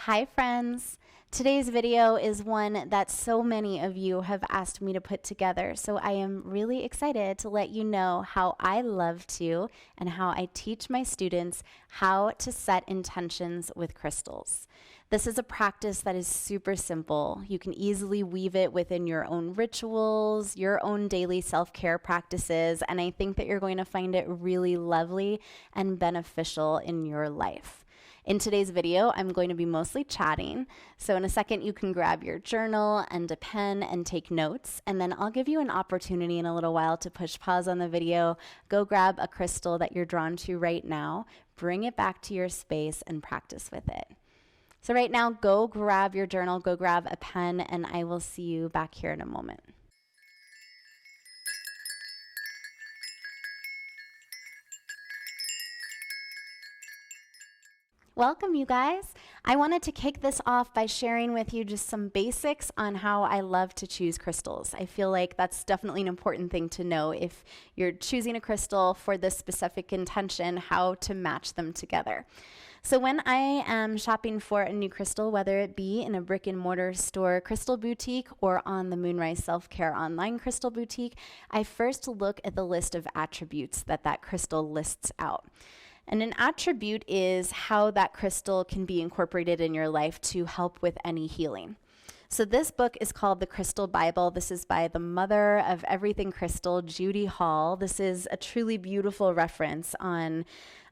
Hi friends! Today's video is one that so many of you have asked me to put together, so I am really excited to let you know how I love to and how I teach my students how to set intentions with crystals. This is a practice that is super simple. You can easily weave it within your own rituals, your own daily self-care practices, and I think that you're going to find it really lovely and beneficial in your life. In today's video, I'm going to be mostly chatting. So in a second, you can grab your journal and a pen and take notes. And then I'll give you an opportunity in a little while to push pause on the video, go grab a crystal that you're drawn to right now, bring it back to your space and practice with it. So right now, go grab your journal, go grab a pen, and I will see you back here in a moment. Welcome, you guys. I wanted to kick this off by sharing with you just some basics on how I love to choose crystals. I feel like that's definitely an important thing to know if you're choosing a crystal for this specific intention, how to match them together. So when I am shopping for a new crystal, whether it be in a brick and mortar store crystal boutique or on the MoonRise Self-Care online crystal boutique, I first look at the list of attributes that crystal lists out. And an attribute is how that crystal can be incorporated in your life to help with any healing. So this book is called The Crystal Bible. This is by the mother of everything crystal, Judy Hall. This is a truly beautiful reference on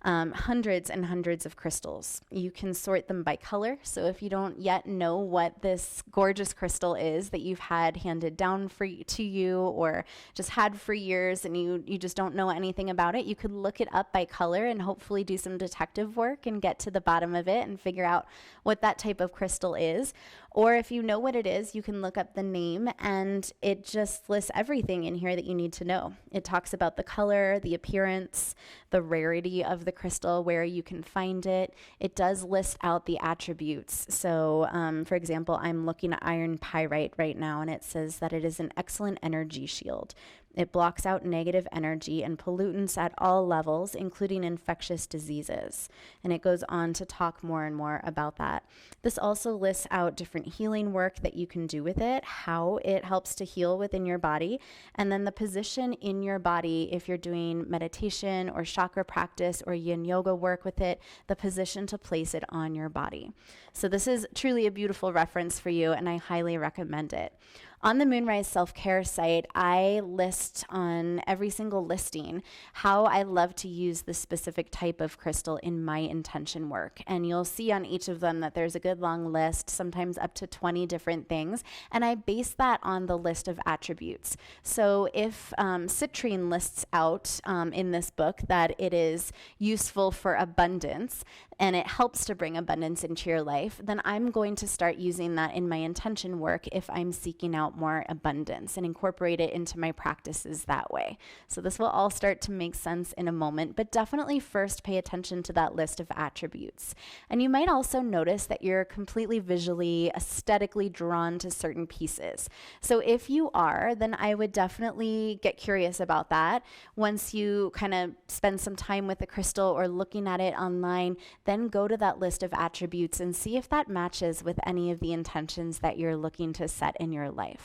hundreds and hundreds of crystals. You can sort them by color. So if you don't yet know what this gorgeous crystal is that you've had handed down to you or just had for years and you just don't know anything about it, you could look it up by color and hopefully do some detective work and get to the bottom of it and figure out what that type of crystal is. Or if you know what it is, you can look up the name and it just lists everything in here that you need to know. It talks about the color, the appearance, the rarity of the crystal, where you can find it. It does list out the attributes. So, for example, I'm looking at iron pyrite right now, and it says that it is an excellent energy shield. It blocks out negative energy and pollutants at all levels, including infectious diseases. And it goes on to talk more and more about that. This also lists out different healing work that you can do with it, how it helps to heal within your body, and then the position in your body if you're doing meditation or chakra practice or yin yoga work with it, the position to place it on your body. So this is truly a beautiful reference for you, and I highly recommend it. On the MoonRise Self-Care site, I list on every single listing how I love to use this specific type of crystal in my intention work. And you'll see on each of them that there's a good long list, sometimes up to 20 different things. And I base that on the list of attributes. So if citrine lists out in this book that it is useful for abundance and it helps to bring abundance into your life, then I'm going to start using that in my intention work if I'm seeking out more abundance and incorporate it into my practices that way. So this will all start to make sense in a moment, but definitely first pay attention to that list of attributes. And you might also notice that you're completely visually, aesthetically drawn to certain pieces. So if you are, then I would definitely get curious about that. Once you kind of spend some time with the crystal or looking at it online, then go to that list of attributes and see if that matches with any of the intentions that you're looking to set in your life.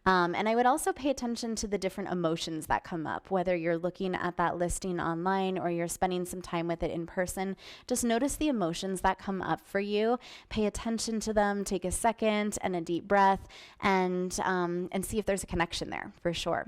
And I would also pay attention to the different emotions that come up, whether you're looking at that listing online or you're spending some time with it in person. Just notice the emotions that come up for you. Pay attention to them, take a second and a deep breath, and see if there's a connection there for sure.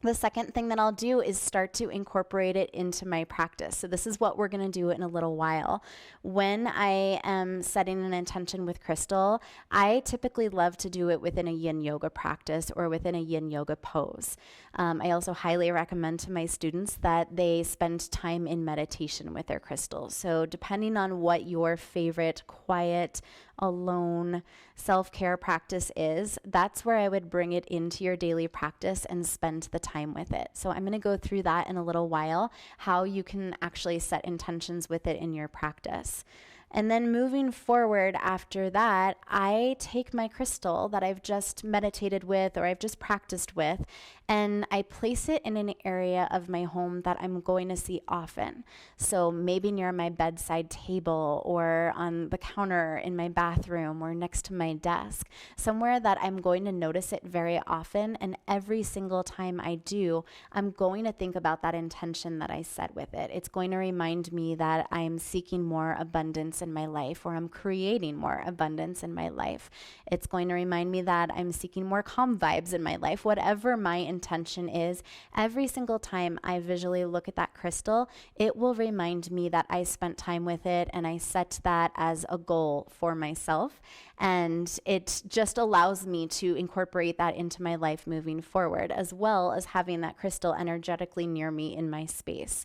The second thing that I'll do is start to incorporate it into my practice. So this is what we're going to do in a little while. When I am setting an intention with crystal, I typically love to do it within a yin yoga practice or within a yin yoga pose. I also highly recommend to my students that they spend time in meditation with their crystals. So depending on what your favorite quiet, alone self-care practice is, that's where I would bring it into your daily practice and spend the time with it. So I'm going to go through that in a little while, how you can actually set intentions with it in your practice. And then moving forward after that, I take my crystal that I've just meditated with or I've just practiced with, And I place it in an area of my home that I'm going to see often. So maybe near my bedside table or on the counter in my bathroom or next to my desk, somewhere that I'm going to notice it very often. And every single time I do, I'm going to think about that intention that I set with it. It's going to remind me that I'm seeking more abundance in my life, or I'm creating more abundance in my life. It's going to remind me that I'm seeking more calm vibes in my life. Whatever my intention is, every single time I visually look at that crystal, it will remind me that I spent time with it and I set that as a goal for myself. And it just allows me to incorporate that into my life moving forward, as well as having that crystal energetically near me in my space.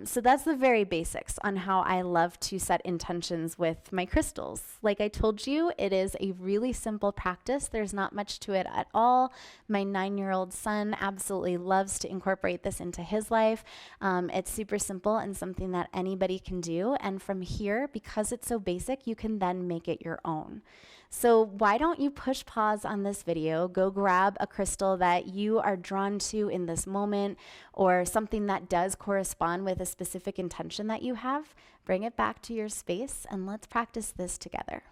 So that's the very basics on how I love to set intentions with my crystals. Like I told you, it is a really simple practice. There's not much to it at all. My 9-year-old son absolutely loves to incorporate this into his life. It's super simple and something that anybody can do. And from here, because it's so basic, you can then make it your own. So why don't you push pause on this video, go grab a crystal that you are drawn to in this moment, or something that does correspond with a specific intention that you have, bring it back to your space, and let's practice this together.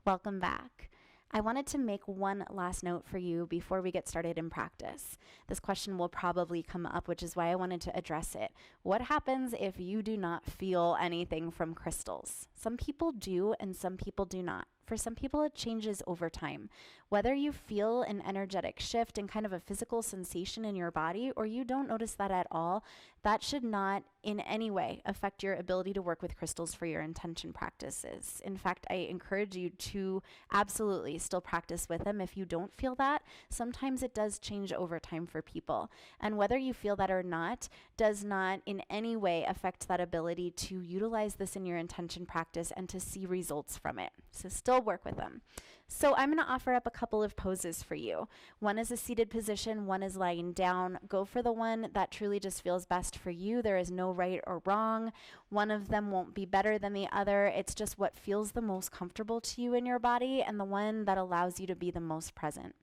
Welcome back. I wanted to make one last note for you before we get started in practice. This question will probably come up, which is why I wanted to address it. What happens if you do not feel anything from crystals? Some people do, and some people do not. For some people, it changes over time. Whether you feel an energetic shift and kind of a physical sensation in your body, or you don't notice that at all, that should not in any way affect your ability to work with crystals for your intention practices. In fact, I encourage you to absolutely still practice with them if you don't feel that. Sometimes it does change over time for people. And whether you feel that or not does not in any way affect that ability to utilize this in your intention practice and to see results from it. So still work with them. So I'm going to offer up a couple of poses for you. One is a seated position, one is lying down. Go for the one that truly just feels best for you. There is no right or wrong. One of them won't be better than the other. It's just what feels the most comfortable to you in your body and the one that allows you to be the most present.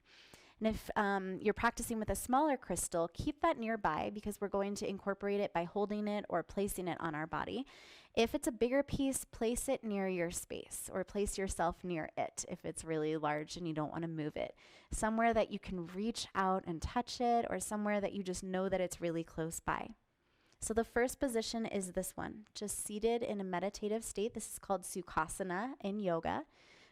And if you're practicing with a smaller crystal, keep that nearby because we're going to incorporate it by holding it or placing it on our body. If it's a bigger piece, place it near your space or place yourself near it if it's really large and you don't want to move it. Somewhere that you can reach out and touch it, or somewhere that you just know that it's really close by. So the first position is this one, just seated in a meditative state. This is called Sukhasana in yoga.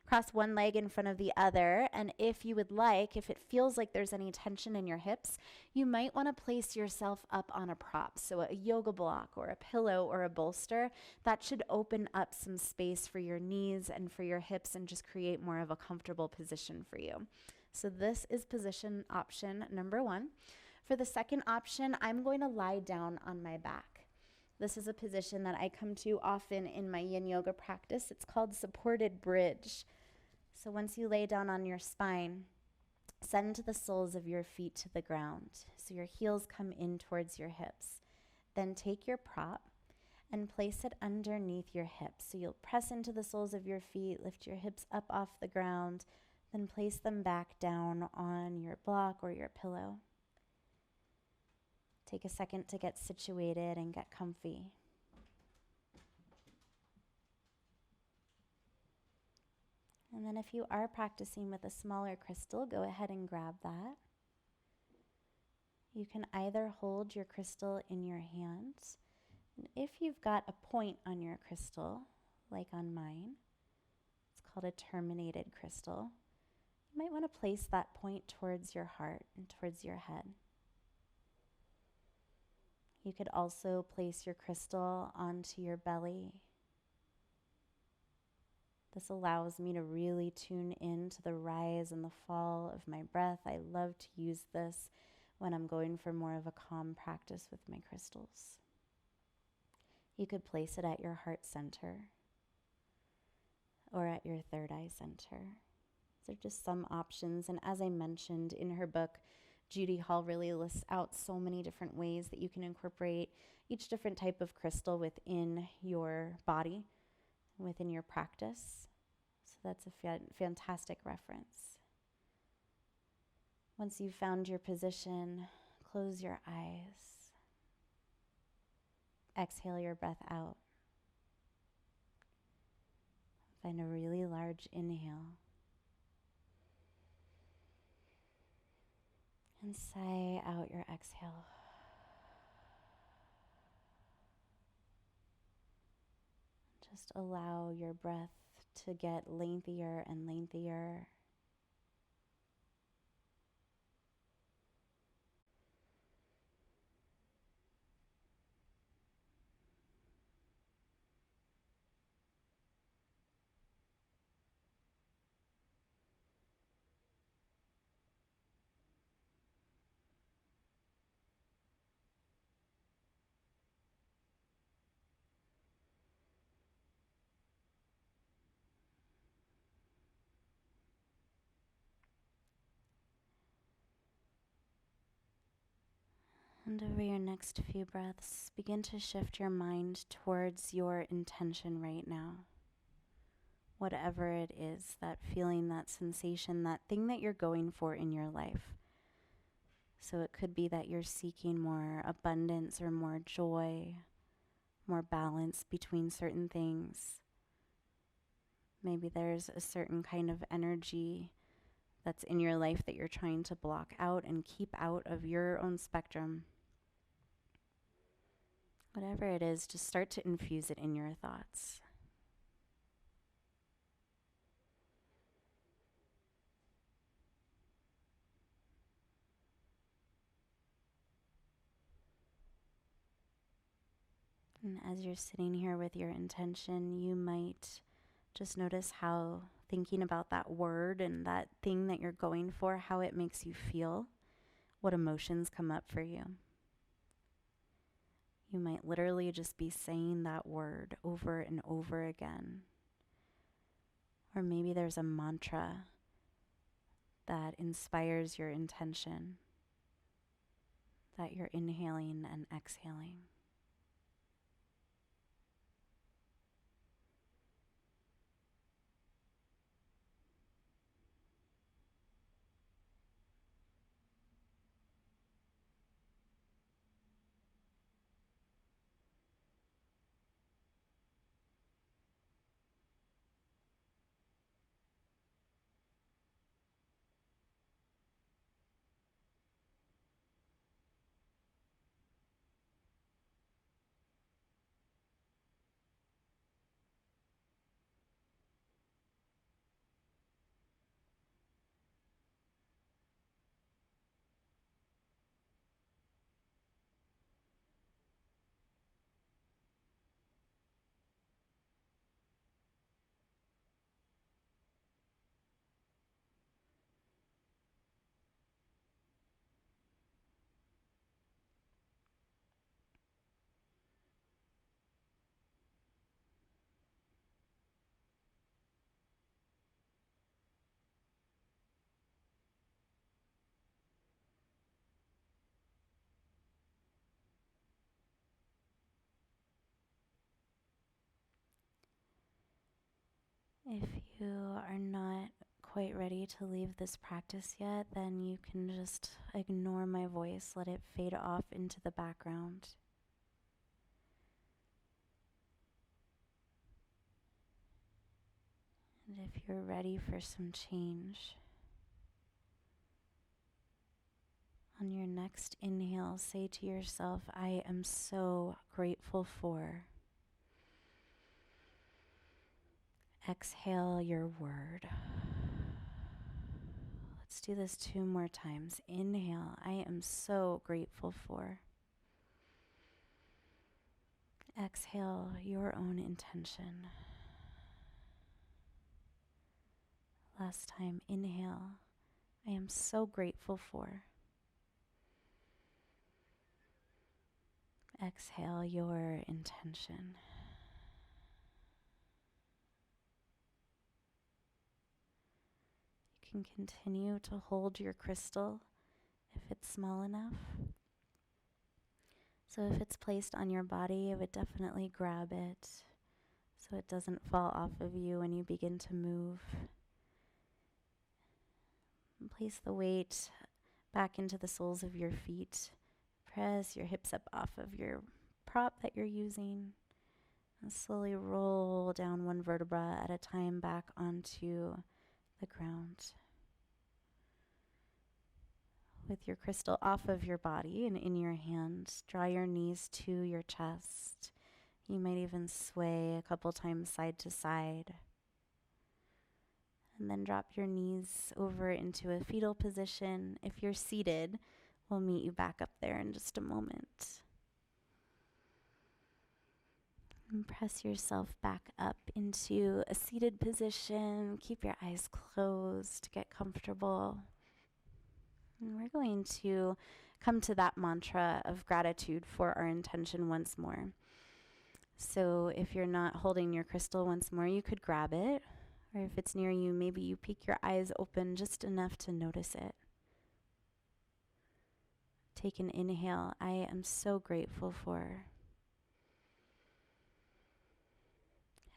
Cross one leg in front of the other, and if you would like, if it feels like there's any tension in your hips, you might want to place yourself up on a prop, so a yoga block or a pillow or a bolster. That should open up some space for your knees and for your hips and just create more of a comfortable position for you. So this is position option number 1. For the second option, I'm going to lie down on my back. This is a position that I come to often in my yin yoga practice. It's called supported bridge. So once you lay down on your spine, send the soles of your feet to the ground. So your heels come in towards your hips. Then take your prop and place it underneath your hips. So you'll press into the soles of your feet, lift your hips up off the ground, then place them back down on your block or your pillow. Take a second to get situated and get comfy. And then if you are practicing with a smaller crystal, go ahead and grab that. You can either hold your crystal in your hands. And if you've got a point on your crystal, like on mine, it's called a terminated crystal, you might want to place that point towards your heart and towards your head. You could also place your crystal onto your belly. This allows me to really tune into the rise and the fall of my breath. I love to use this when I'm going for more of a calm practice with my crystals. You could place it at your heart center or at your third eye center. These are just some options. And as I mentioned in her book, Judy Hall really lists out so many different ways that you can incorporate each different type of crystal within your body, within your practice. So that's a fantastic reference. Once you've found your position, close your eyes. Exhale your breath out. Find a really large inhale. And sigh out your exhale. Just allow your breath to get lengthier and lengthier. And over your next few breaths, begin to shift your mind towards your intention right now. Whatever it is, that feeling, that sensation, that thing that you're going for in your life. So it could be that you're seeking more abundance or more joy, more balance between certain things. Maybe there's a certain kind of energy that's in your life that you're trying to block out and keep out of your own spectrum. Whatever it is, just start to infuse it in your thoughts. And as you're sitting here with your intention, you might just notice how thinking about that word and that thing that you're going for, how it makes you feel, what emotions come up for you. You might literally just be saying that word over and over again. Or maybe there's a mantra that inspires your intention, that you're inhaling and exhaling. If you are not quite ready to leave this practice yet, then you can just ignore my voice, let it fade off into the background. And if you're ready for some change, on your next inhale, say to yourself, I am so grateful for. Exhale your word. Let's do this 2 more times. Inhale, I am so grateful for. Exhale your own intention. Last time, inhale, I am so grateful for. Exhale your intention. You can continue to hold your crystal if it's small enough. So if it's placed on your body, I would definitely grab it so it doesn't fall off of you when you begin to move. And place the weight back into the soles of your feet. Press your hips up off of your prop that you're using. And slowly roll down one vertebra at a time back onto the ground. With your crystal off of your body and in your hands, draw your knees to your chest. You might even sway a couple times side to side. And then drop your knees over into a fetal position. If you're seated, we'll meet you back up there in just a moment. And press yourself back up into a seated position. Keep your eyes closed, get comfortable. And we're going to come to that mantra of gratitude for our intention once more. So if you're not holding your crystal once more, you could grab it. Or if it's near you, maybe you peek your eyes open just enough to notice it. Take an inhale. I am so grateful for.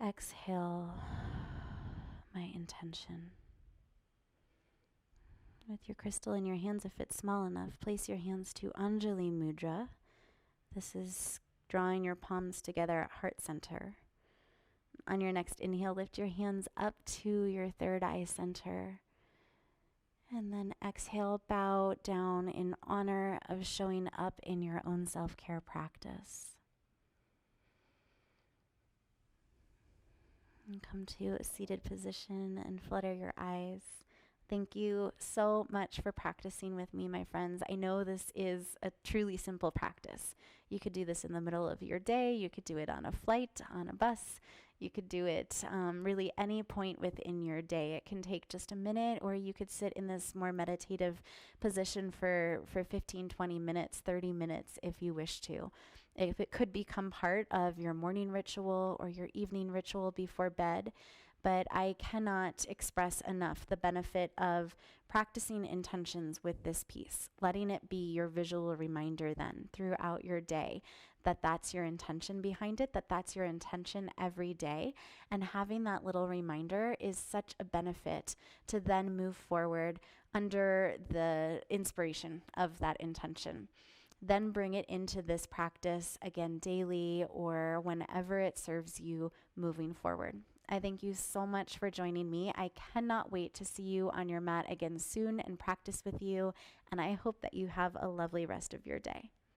Exhale, my intention. With your crystal in your hands, if it's small enough, place your hands to Anjali Mudra. This is drawing your palms together at heart center. On your next inhale, lift your hands up to your third eye center. And then exhale, bow down in honor of showing up in your own self-care practice. And come to a seated position and flutter your eyes. Thank you so much for practicing with me, my friends. I know this is a truly simple practice. You could do this in the middle of your day. You could do it on a flight, on a bus. You could do it really any point within your day. It can take just a minute, or you could sit in this more meditative position for 15, 20 minutes, 30 minutes if you wish to. If it could become part of your morning ritual or your evening ritual before bed. But I cannot express enough the benefit of practicing intentions with this piece, letting it be your visual reminder then throughout your day that that's your intention behind it, that that's your intention every day. And having that little reminder is such a benefit to then move forward under the inspiration of that intention. Then bring it into this practice again daily or whenever it serves you moving forward. I thank you so much for joining me. I cannot wait to see you on your mat again soon and practice with you. And I hope that you have a lovely rest of your day.